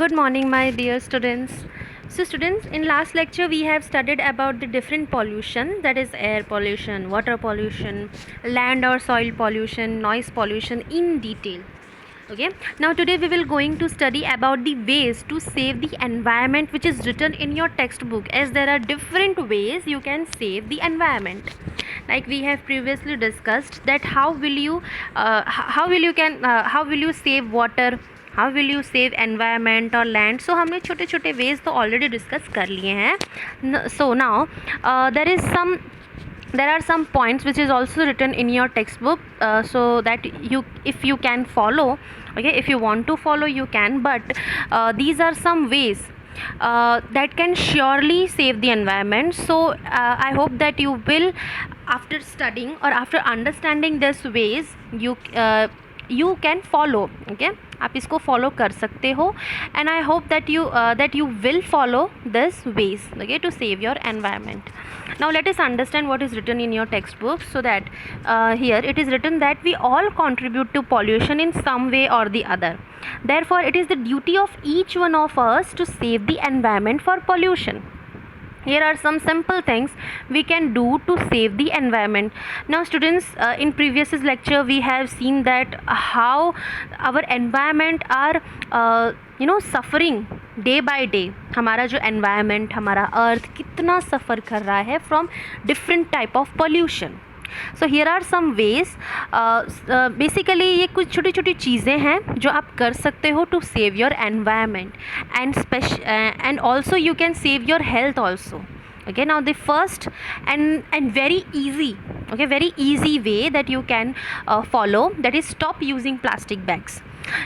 Good morning, my dear students. So, students, in last lecture we have studied about the different pollution, that is air pollution, water pollution, land or soil pollution, noise pollution in detail. Okay. Now today we will going to study about the ways to save the environment, which is written in your textbook, as there are different ways you can save the environment. Like we have previously discussed that how will you save water, how will you save environment or land. So हमने छोटे छोटे ways तो already discuss कर लिए हैं. So now there are some points which is also written in your textbook, so that if you can follow, okay, if you want to follow you can, but these are some ways that can surely save the environment. So I hope that you will, after studying or after understanding these ways, you can follow. Okay, आप इसको follow कर सकते हो, and I hope that you will follow this ways, okay, to save your environment. Now let us understand what is written in your textbook. So that here it is written that we all contribute to pollution in some way or the other. Therefore, it is the duty of each one of us to save the environment for pollution. Here are some simple things we can do to save the environment. Now students, in previous lecture we have seen that how our environment are suffering day by day. हमारा जो environment, हमारा earth कितना suffer कर रहा है from different type of pollution. So here are some ways. Basically ये कुछ छोटी छोटी चीज़ें हैं जो आप कर सकते हो to save your environment and also you can save your health also. Okay, now the first and very easy way that you can follow, that is stop using plastic bags.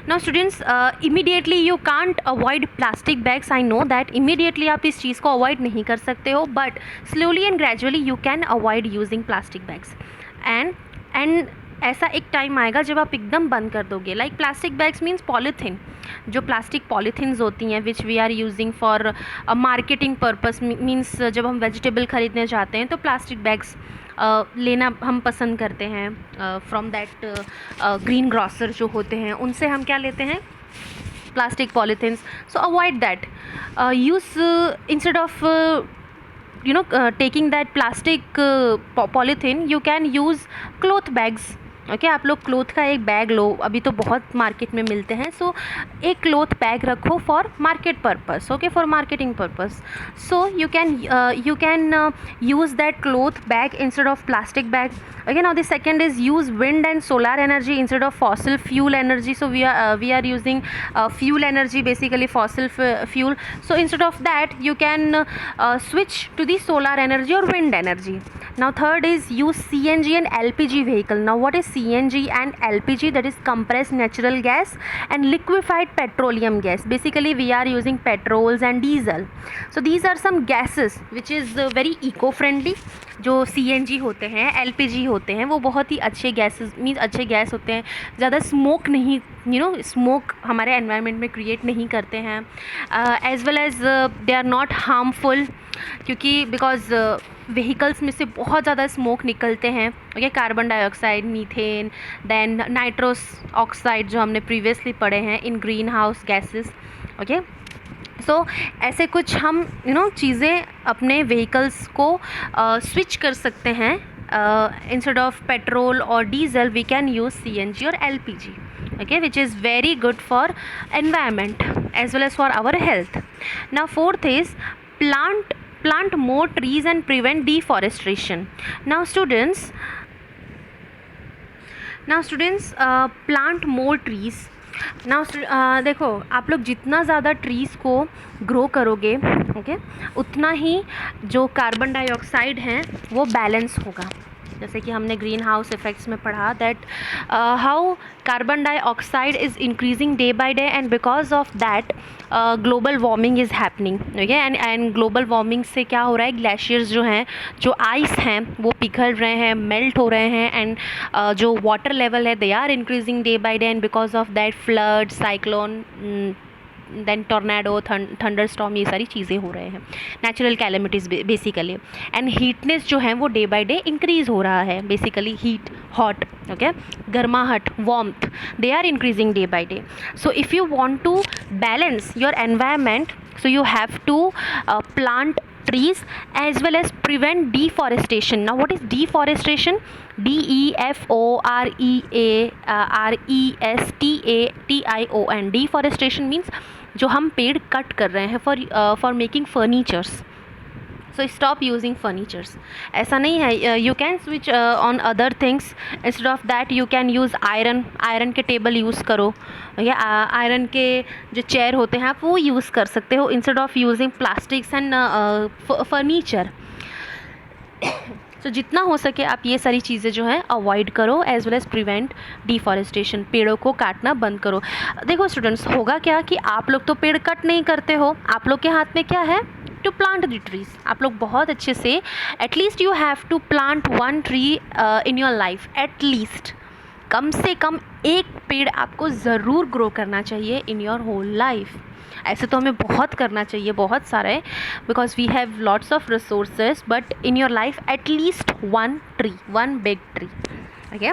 Now students, immediately you can't avoid plastic bags. I know that immediately आप इस चीज़ को avoid नहीं कर सकते हो, but slowly and gradually you can avoid using plastic bags. and ऐसा एक time आएगा जब आप एकदम बंद कर दोगे. Like plastic bags means polythene, जो प्लास्टिक पॉलीथीन्स होती हैं which we are using for marketing purpose. Means जब हम वेजिटेबल ख़रीदने जाते हैं तो प्लास्टिक बैग्स लेना हम पसंद करते हैं फ्रॉम दैट ग्रीन ग्रॉसर जो होते हैं, उनसे हम क्या लेते हैं, plastic polythenes. So avoid that use instead of taking that plastic polythene, you can use cloth bags. Okay आप लोग क्लोथ का एक बैग लो, अभी तो बहुत मार्केट में मिलते हैं. सो एक क्लोथ बैग रखो for market purpose, okay, for marketing purpose. So you can use that cloth bag instead of plastic bag. Okay, now the second is use wind and solar energy instead of fossil fuel energy. So we are using fuel energy, basically fossil fuel. So instead of that you can switch to the solar energy or wind energy. Now third is use CNG and LPG vehicle. Now what is CNG and LPG? That is compressed natural gas and liquefied petroleum gas. Basically we are using petrols and diesel. So these are some gases which is very eco friendly. जो CNG होते हैं, LPG होते हैं, वो बहुत ही अच्छे gases means अच्छे gas होते हैं, ज़्यादा स्मोक नहीं, स्मोक हमारे एनवायरनमेंट में क्रिएट नहीं करते हैं. As well as they are not harmful, क्योंकि बिकॉज व्हीकल्स में से बहुत ज़्यादा स्मोक निकलते हैं. Okay, carbon dioxide, methane, then nitrous oxide जो हमने प्रीवियसली पढ़े हैं in green house gases. Okay, so ऐसे कुछ हम चीज़ें अपने व्हीकल्स को स्विच कर सकते हैं. इंस्टेड ऑफ पेट्रोल और diesel we can use CNG और LPG, okay, which is very good for environment as well as for our health. Now fourth is plant more trees and prevent deforestation. Now students, plant more trees. Now देखो, आप लोग जितना ज़्यादा trees को grow करोगे, okay, उतना ही जो carbon dioxide हैं वो बैलेंस होगा. जैसे कि हमने ग्रीन हाउस इफ़ेक्ट्स में पढ़ा that how carbon dioxide is increasing day by day, and because of that global warming is happening. Okay, and global warming से क्या हो रहा है, ग्लेशियर्स जो हैं, जो आइस हैं, वो पिघल रहे हैं, मेल्ट हो रहे हैं, एंड जो वाटर लेवल है they are increasing day by day, and because of that flood, cyclone, then tornado, thunderstorm, ये सारी चीज़ें हो रहे हैं, natural calamities basically. And heatness जो है वो डे बाय डे इंक्रीज़ हो रहा है, बेसिकली हीट, हॉट, ओके, गर्माहट, warmth, they are increasing day by day. So if you want to balance your environment, so you have to plant trees as well as prevent deforestation. Now what is deforestation? DEFORESTATION. deforestation means जो हम पेड़ cut कर रहे हैं for making furnitures. So stop using furnitures. ऐसा नहीं है, you can switch on other things. Instead of that you can use iron के टेबल यूज़ करो, या आयरन के जो चेयर होते हैं आप वो यूज़ कर सकते हो instead of using plastics and furniture. तो जितना हो सके आप ये सारी चीज़ें जो है अवॉइड करो, as well as prevent deforestation, पेड़ों को काटना बंद करो। देखो स्टूडेंट्स, होगा क्या कि आप लोग तो पेड़ कट नहीं करते हो, आप लोग के हाथ में क्या है, टू प्लांट द ट्रीज। आप लोग बहुत अच्छे से, at least you have to plant 1 tree in your life, at least कम से कम एक पेड़ आपको ज़रूर ग्रो करना चाहिए इन योर होल लाइफ। ऐसे तो हमें बहुत करना चाहिए, बहुत सारे, because we have lots of resources, but in your life at least 1 tree, 1 big tree, okay,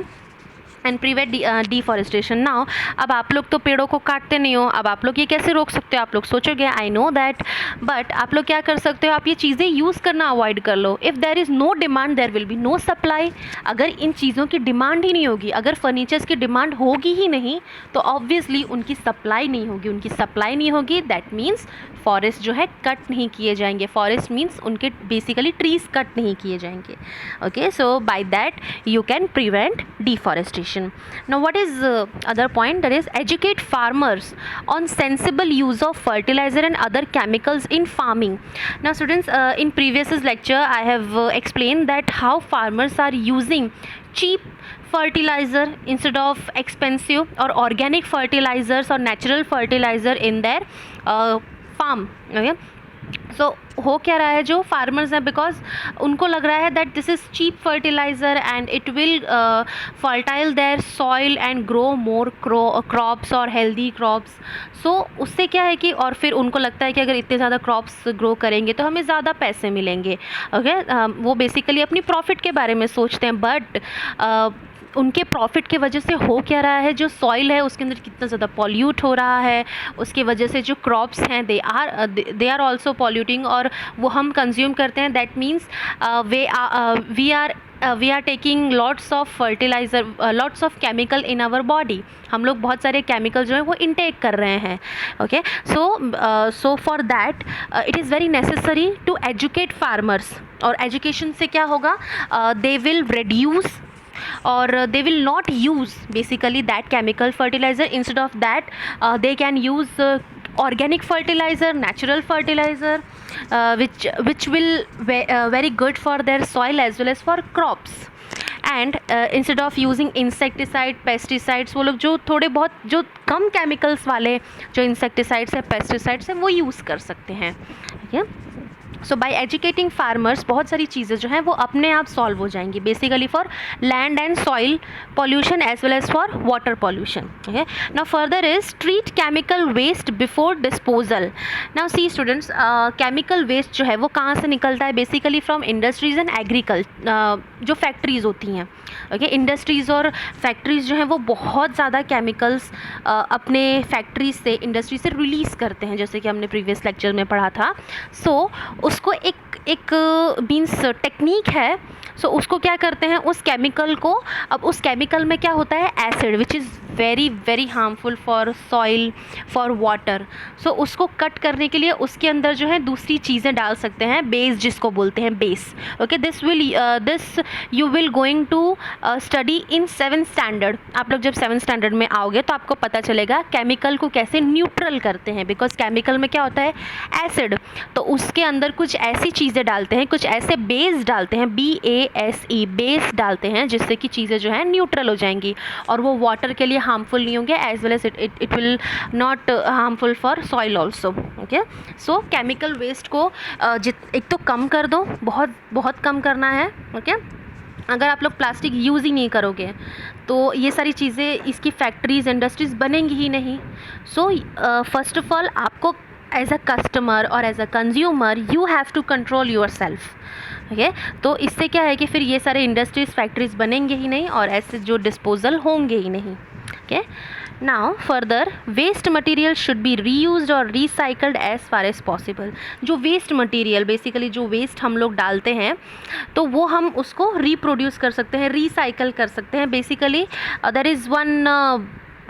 and prevent deforestation. Now अब आप लोग तो पेड़ों को काटते नहीं हो, अब आप लोग ये कैसे रोक सकते हो? आप लोग सोचोगे आई नो दैट, बट आप लोग क्या कर सकते हो, आप ये चीज़ें यूज़ करना अवॉइड कर लो। If there is no demand there will be no supply. अगर इन चीज़ों की डिमांड ही नहीं होगी, अगर फर्नीचर्स की डिमांड होगी ही नहीं, तो ऑब्वियसली उनकी सप्लाई नहीं होगी। उनकी सप्लाई नहीं होगी, दैट मीन्स फॉरेस्ट जो है कट नहीं किए जाएंगे। फॉरेस्ट मीन्स उनके बेसिकली ट्रीज कट नहीं किए जाएंगे, okay. So by that you can prevent deforestation. Now what is other point, that is educate farmers on sensible use of fertilizer and other chemicals in farming. Now students, in previous lecture I have explained that how farmers are using cheap fertilizer instead of expensive or organic fertilizers or natural fertilizer in their farm, okay. सो हो क्या रहा है, जो farmers हैं, because उनको लग रहा है that this is cheap fertiliser and it will fertile their soil and grow more crops और हेल्दी क्रॉप्स। सो उससे क्या है कि, और फिर उनको लगता है कि अगर इतने ज़्यादा क्रॉप्स ग्रो करेंगे तो हमें ज़्यादा पैसे मिलेंगे, ओके। वो बेसिकली अपनी प्रॉफिट के बारे में सोचते हैं, बट उनके प्रॉफिट के वजह से हो क्या रहा है, जो सॉइल है उसके अंदर कितना ज़्यादा पॉल्यूट हो रहा है, उसकी वजह से जो क्रॉप्स हैं दे आर ऑल्सो पॉल्यूटिंग, और वो हम कंज्यूम करते हैं। That means we are taking lots of fertiliser, lots of chemical in our body. हम लोग बहुत सारे केमिकल जो है वो इनटेक कर रहे हैं, okay. So for that it is very necessary to educate farmers. और एजुकेशन से क्या होगा, they will reduce or they will not use basically that chemical fertilizer. Instead of that they can use organic fertilizer, natural fertilizer, which will very good for their soil as well as for crops. And instead of using insecticide, pesticides, वो लोग जो थोड़े बहुत जो कम chemicals वाले जो insecticides है, pesticides हैं, वो यूज़ कर सकते हैं, ठीक है। सो बाय एजुकेटिंग फार्मर्स बहुत सारी चीज़ें जो हैं वो अपने आप सॉल्व हो जाएंगी, basically for land and soil pollution as well as for water pollution, okay. Now further is treat chemical waste before disposal. Now see students, chemical waste जो है वो कहाँ से निकलता है, basically from industries and agriculture, जो factories होती हैं, ओके। इंडस्ट्रीज़ और फैक्ट्रीज़ जो हैं वो बहुत ज़्यादा केमिकल्स अपने फैक्ट्रीज से, इंडस्ट्री से रिलीज़ करते हैं, जैसे कि हमने प्रीवियस लेक्चर में पढ़ा था। सो उसको एक मीन्स टेक्निक है। सो उसको क्या करते हैं, उस केमिकल को, अब उस केमिकल में क्या होता है, acid, which is very very harmful for soil, for water. So उसको कट करने के लिए उसके अंदर जो है दूसरी चीज़ें डाल सकते हैं, बेस जिसको बोलते हैं, base, okay. This you will going to study in 7th standard. आप लोग जब 7th स्टैंडर्ड में आओगे तो आपको पता चलेगा केमिकल को कैसे न्यूट्रल करते हैं, बिकॉज केमिकल में क्या होता है, एसिड। तो उसके अंदर कुछ ऐसी चीज़ें डालते हैं, कुछ ऐसे बेस डालते हैं, BASE, बेस डालते हैं, जिससे कि चीज़ें जो है न्यूट्रल हो जाएंगी और वो वाटर के लिए हार्मफुल नहीं होंगे, as well as it will not harmful for soil also, okay. So chemical waste को एक तो कम कर दो, बहुत बहुत कम करना है, ओके। अगर आप लोग प्लास्टिक यूज़ ही नहीं करोगे तो ये सारी चीज़ें, इसकी फैक्ट्रीज़, इंडस्ट्रीज़ बनेंगी ही नहीं। सो फर्स्ट ऑफ ऑल आपको एज अ कस्टमर और as a consumer you have to control yourself. Okay, तो इससे क्या है कि फिर ये सारे इंडस्ट्रीज़, फैक्ट्रीज़ बनेंगे ही नहीं और ऐसे जो डिस्पोजल होंगे ही नहीं। Okay, now further waste material should be reused और recycled as far as possible. जो वेस्ट मटेरियल, बेसिकली जो वेस्ट हम लोग डालते हैं तो वो हम उसको रिप्रोड्यूस कर सकते हैं, रिसाइकल कर सकते हैं। Basically there is one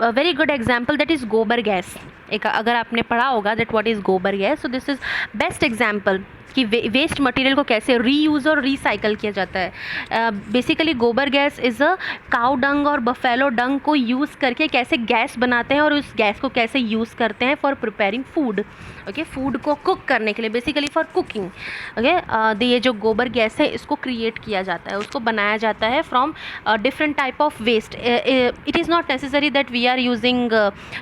very good example, that is gobar gas. एक अगर आपने पढ़ा होगा that what is gobar gas, so this is best example कि वेस्ट मटेरियल को कैसे रीयूज़ और रिसाइकल किया जाता है। बेसिकली गोबर gas is a cow dung और बफेलो डंग को यूज़ करके कैसे गैस बनाते हैं और उस गैस को कैसे यूज़ करते हैं for preparing food. Okay, food को कुक करने के लिए, बेसिकली फॉर कुकिंग। ओके, ये जो गोबर गैस है इसको क्रिएट किया जाता है, उसको बनाया जाता है from different type of waste. It is not necessary that we are using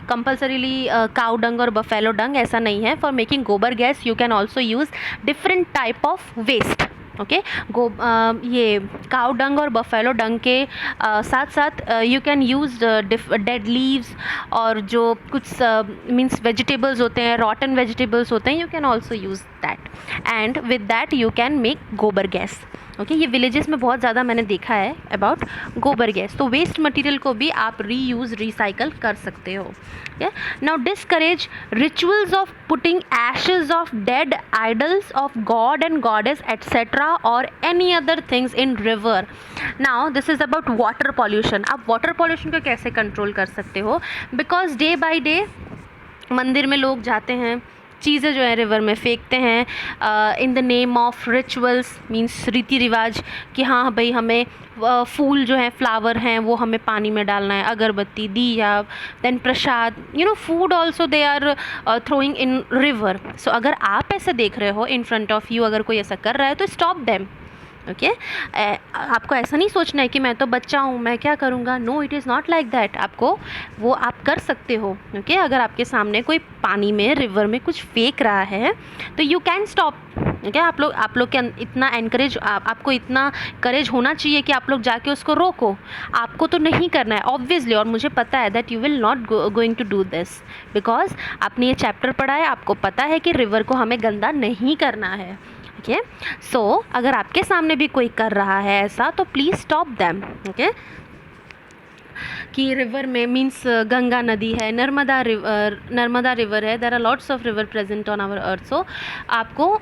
compulsorily cow dung और बफेलो डंग, ऐसा नहीं है। For making gobar gas you can also use different type of waste. Okay, ये काउ डंग और buffalo dung के साथ साथ you can use dead leaves और जो कुछ मीन्स वेजिटेबल्स होते हैं, रॉटन वेजिटेबल्स होते हैं, you can also use that and with that you can make गोबर गैस। ओके, ये विलेजेस में बहुत ज़्यादा मैंने देखा है अबाउट गोबर गैस। तो वेस्ट मटेरियल को भी आप रीयूज़, रिसाइकल कर सकते हो। Now discourage rituals of putting ashes of dead idols of god and goddess etcetera और any other things in river. Now this is about water pollution. आप वाटर पॉल्यूशन को कैसे कंट्रोल कर सकते हो? बिकॉज डे बाई डे मंदिर में लोग जाते हैं, चीज़ें जो है रिवर में फेंकते हैं in the name of rituals, means रीति रिवाज कि हाँ भाई हमें फूल जो है, फ्लावर हैं, वो हमें पानी में डालना है, अगरबत्ती, दिया, then prasad, you know food also they are throwing in river. So अगर आप ऐसे देख रहे हो इन फ्रंट ऑफ यू, अगर कोई ऐसा कर रहा है तो स्टॉप देम। ओके, आपको ऐसा नहीं सोचना है कि मैं तो बच्चा हूँ, मैं क्या करूँगा। No, it is not like that. आपको वो आप कर सकते हो। ओके, अगर आपके सामने कोई पानी में, रिवर में कुछ फेंक रहा है तो यू कैन स्टॉप। ओके, आप लोग के इतना एनकरेज, आपको इतना करेज होना चाहिए कि आप लोग जाके उसको रोको। आपको तो नहीं करना है ऑब्वियसली, और मुझे पता है that you will not going to do this because आपने ये चैप्टर पढ़ा है, आपको पता है कि रिवर को हमें गंदा नहीं करना है। ओके, सो अगर आपके सामने भी कोई कर रहा है ऐसा तो प्लीज़ स्टॉप देम। ओके, कि रिवर में मीन्स गंगा नदी है, नर्मदा रिवर है, there are lots of river present on our earth. So आपको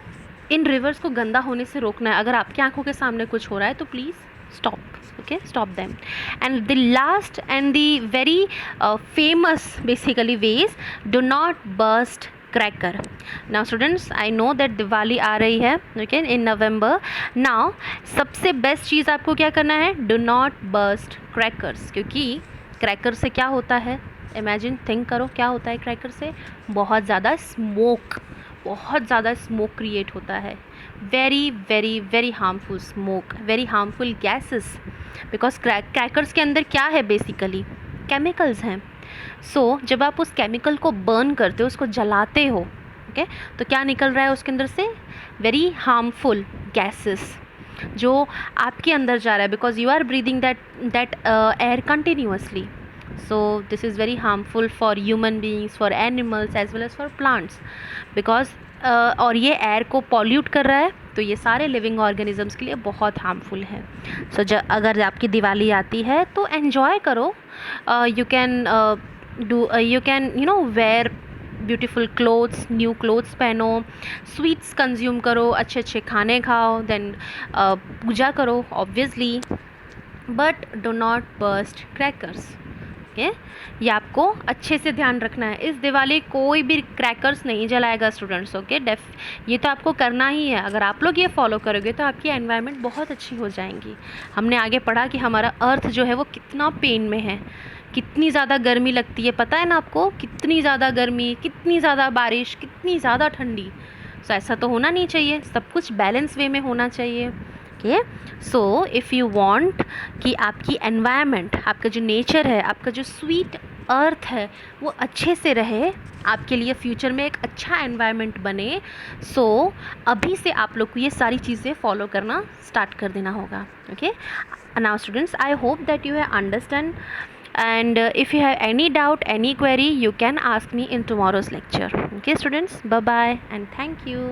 इन रिवर्स को गंदा होने से रोकना है। अगर आपकी आंखों के सामने कुछ हो रहा है तो please stop. Okay, stop them. And the last and the very famous basically ways, do not burst cracker. Now students, I know that Diwali आ रही है, okay, in November. Now सबसे बेस्ट चीज़ आपको क्या करना है? Do not burst crackers, क्योंकि क्रैकर से क्या होता है? इमेजिन, थिंक करो क्या होता है क्रैकर से? बहुत ज़्यादा स्मोक क्रिएट होता है। Very very very harmful smoke, very harmful gases. Because crackers के अंदर क्या है? बेसिकली केमिकल्स हैं। सो जब आप उस केमिकल को बर्न करते हो, उसको जलाते हो, ओके, तो क्या निकल रहा है उसके अंदर से? वेरी हार्मफुल गैसेस जो आपके अंदर जा रहा है, because you are breathing that air continuously. So this is very harmful for human beings, for animals as well as for plants because और ये एयर को पॉल्यूट कर रहा है, तो ये सारे लिविंग ऑर्गेनिजम्स के लिए बहुत हार्मफुल है। सो अगर आपकी दिवाली आती है तो एन्जॉय करो। You can you know wear beautiful clothes, new clothes पहनो, स्वीट्स कंज्यूम करो, अच्छे अच्छे खाने खाओ, देन पूजा करो obviously, but do not burst crackers. Okay, ये आपको अच्छे से ध्यान रखना है। इस दिवाली कोई भी क्रैकर्स नहीं जलाएगा स्टूडेंट्स। ओके, ये तो आपको करना ही है। अगर आप लोग ये फॉलो करोगे तो आपकी एनवायरनमेंट बहुत अच्छी हो जाएंगी। हमने आगे पढ़ा कि हमारा अर्थ जो है वो कितना पेन में है, कितनी ज़्यादा गर्मी लगती है, पता है ना आपको? कितनी ज़्यादा गर्मी, कितनी ज़्यादा बारिश, कितनी ज़्यादा ठंडी। सो ऐसा तो होना नहीं चाहिए, सब कुछ बैलेंस वे में होना चाहिए। Okay. So if you want कि आपकी एनवायरनमेंट, आपका जो नेचर है, आपका जो स्वीट अर्थ है वो अच्छे से रहे, आपके लिए फ्यूचर में एक अच्छा एनवायरनमेंट बने, सो अभी से आप लोग को ये सारी चीज़ें फॉलो करना स्टार्ट कर देना होगा। Okay, now students, I hope that you have understand, and if you have any doubt, any query, you can ask me in tomorrow's lecture. Okay students, bye bye and thank you.